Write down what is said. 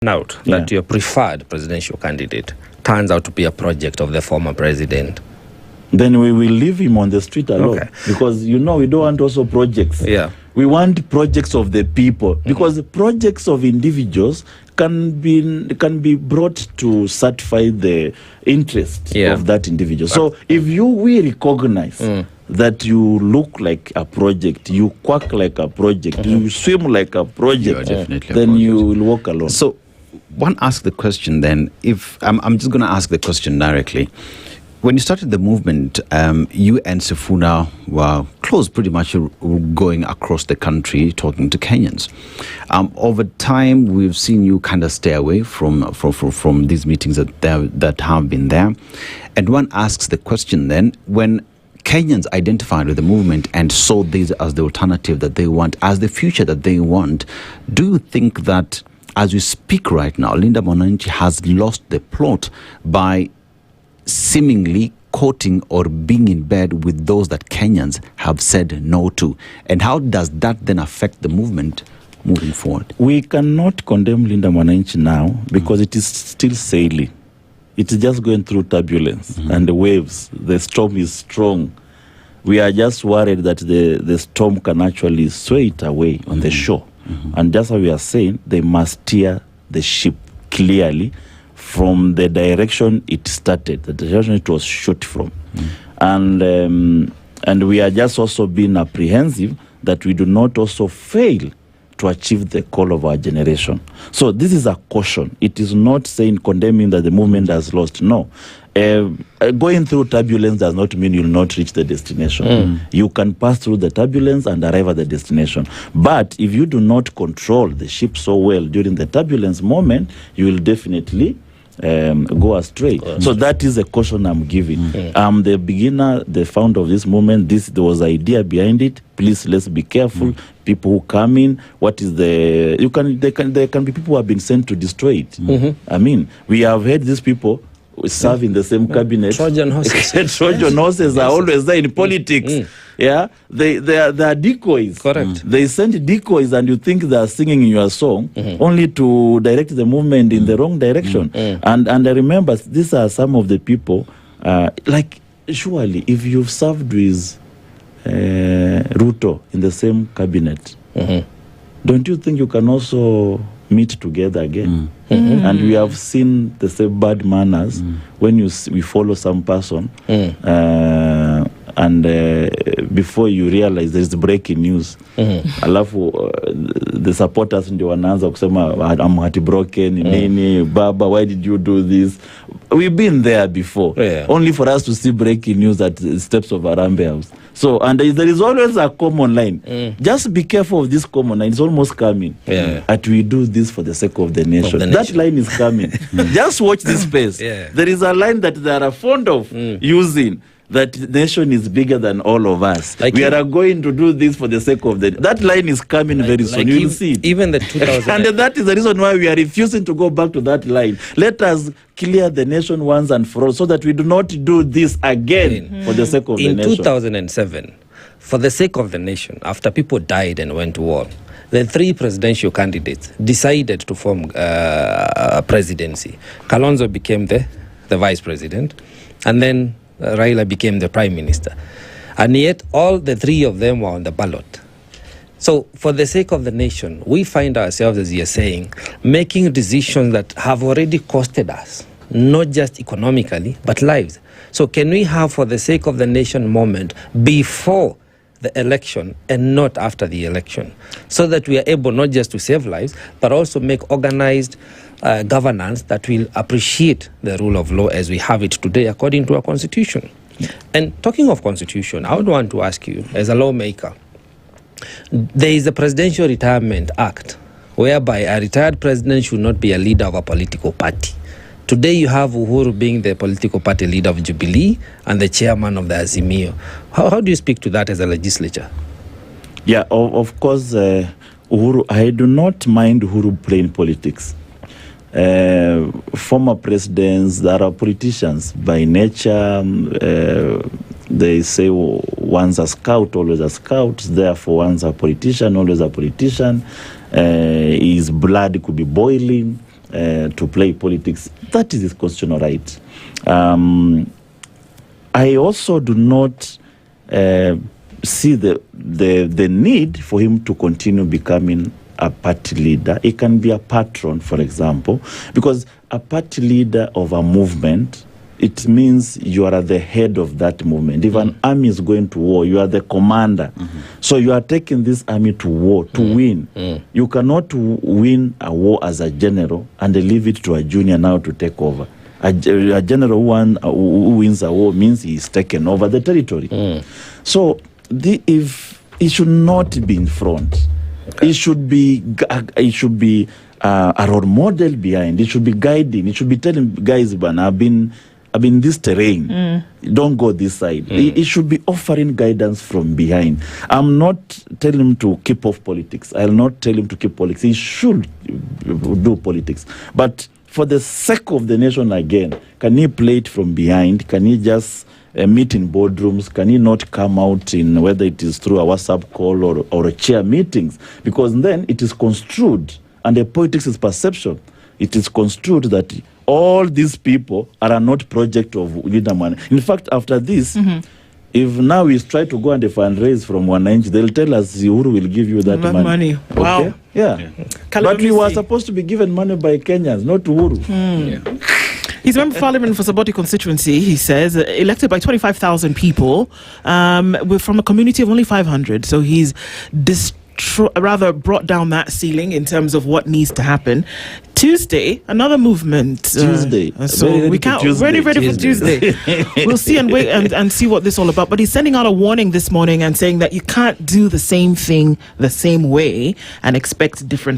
out that your preferred presidential candidate turns out to be a project of the former president, then we will leave him on the street alone. Because, we don't want also projects. We want projects of the people, because projects of individuals can be brought to satisfy the interest of that individual. So if we recognize that you look like a project, you quack like a project, you swim like a project, then you will walk alone. So one ask the question then, if I'm just going to ask the question directly. When you started the movement, you and Sifuna were close, pretty much going across the country talking to Kenyans. Over time, we've seen you kind of stay away from these meetings that have been there. And one asks the question then, when Kenyans identified with the movement and saw this as the alternative that they want, as the future that they want, do you think that as we speak right now, Linda Mwananchi has lost the plot by seemingly quoting or being in bed with those that Kenyans have said no to? And how does that then affect the movement moving forward? We cannot condemn Linda Mwananchi now because it is still sailing. It is just going through turbulence and the waves. The storm is strong. We are just worried that the storm can actually sway it away on the shore. And just as we are saying, they must steer the ship clearly from the direction it started, the direction it was shot from. And we are just also being apprehensive that we do not also fail to achieve the call of our generation. So this is a caution. It is not saying condemning that the movement has lost. No. Going through turbulence does not mean you will not reach the destination. You can pass through the turbulence and arrive at the destination. But if you do not control the ship so well during the turbulence moment, you will definitely go astray. So that is a caution I'm giving. I'm the beginner, the founder of this movement. There was an idea behind it. Please, let's be careful. People who come in, what is there can be people who have been sent to destroy it. I mean, we have heard these people serve in the same cabinet. Trojan horses. Trojan horses are always there in politics. They are decoys. Correct. They send decoys and you think they are singing your song only to direct the movement in the wrong direction. And I remember these are some of the people, like surely if you've served with Ruto in the same cabinet, don't you think you can also meet together again? And we have seen the same bad manners when we follow some person and before you realize there's breaking news. Alafu the supporters ndio wanaanza kusema I'm heartbroken, nini baba, why did you do this? We've been there before, only for us to see breaking news at the steps of Arambe House. So, and there is always a common line. Just be careful of this common line. It's almost coming. That we do this for the sake of the nation. That line is coming. Just watch this space. There is a line that they are fond of using. That the nation is bigger than all of us. Like we are going to do this for the sake of that line is coming very soon. You will see it. Even the 2000. And that is the reason why we are refusing to go back to that line. Let us clear the nation once and for all so that we do not do this again for the sake of the nation. In 2007, for the sake of the nation, after people died and went to war, the three presidential candidates decided to form a presidency. Kalonzo became the vice president, and then Raila became the prime minister. And yet all the three of them were on the ballot. So for the sake of the nation, we find ourselves, as you're saying, making decisions that have already costed us, not just economically, but lives. So can we have for the sake of the nation moment before the election and not after the election, so that we are able not just to save lives, but also make organized governance that will appreciate the rule of law as we have it today according to our constitution. And talking of constitution, I would want to ask you, as a lawmaker, there is a Presidential Retirement Act whereby a retired president should not be a leader of a political party. Today you have Uhuru being the political party leader of Jubilee and the chairman of the Azimio. How do you speak to that as a legislature? Yeah, of course, Uhuru, I do not mind Uhuru playing politics. Former presidents that are politicians by nature, they say one's a scout, always a scout, therefore one's a politician, always a politician. His blood could be boiling. to play politics. That is his constitutional right. I also do not see the need for him to continue becoming a party leader. He can be a patron, for example, because a party leader of a movement, it means you are at the head of that movement. If an army is going to war, you are the commander. So you are taking this army to war to win. You cannot win a war as a general and leave it to a junior now to take over. A general who wins a war means he is taken over the territory. So if he should not be in front, it should be a role model behind. It should be guiding. It should be telling guys, I've been this terrain. Don't go this side. It should be offering guidance from behind. I'm not telling him to keep off politics. I'll not tell him to keep politics. He should do politics. But for the sake of the nation again, can he play it from behind? Can he just meet in boardrooms? Can he not come out in, whether it is through a WhatsApp call or a chair meetings? Because then it is construed, and the politics is perception. It is construed that all these people are not project of leader money. In fact, after this, if now we try to go and fundraise from 1 inch, they'll tell us Uhuru will give you that money. Wow. Okay? Yeah. But we were supposed to be given money by Kenyans, not Uhuru. He's member of parliament for Saboti constituency, he says, elected by 25,000 people from a community of only 500. So he's brought down that ceiling in terms of what needs to happen. Tuesday, another movement. Tuesday. So we can't ready for Tuesday. We'll see and wait and see what this is all about. But he's sending out a warning this morning and saying that you can't do the same thing the same way and expect different results.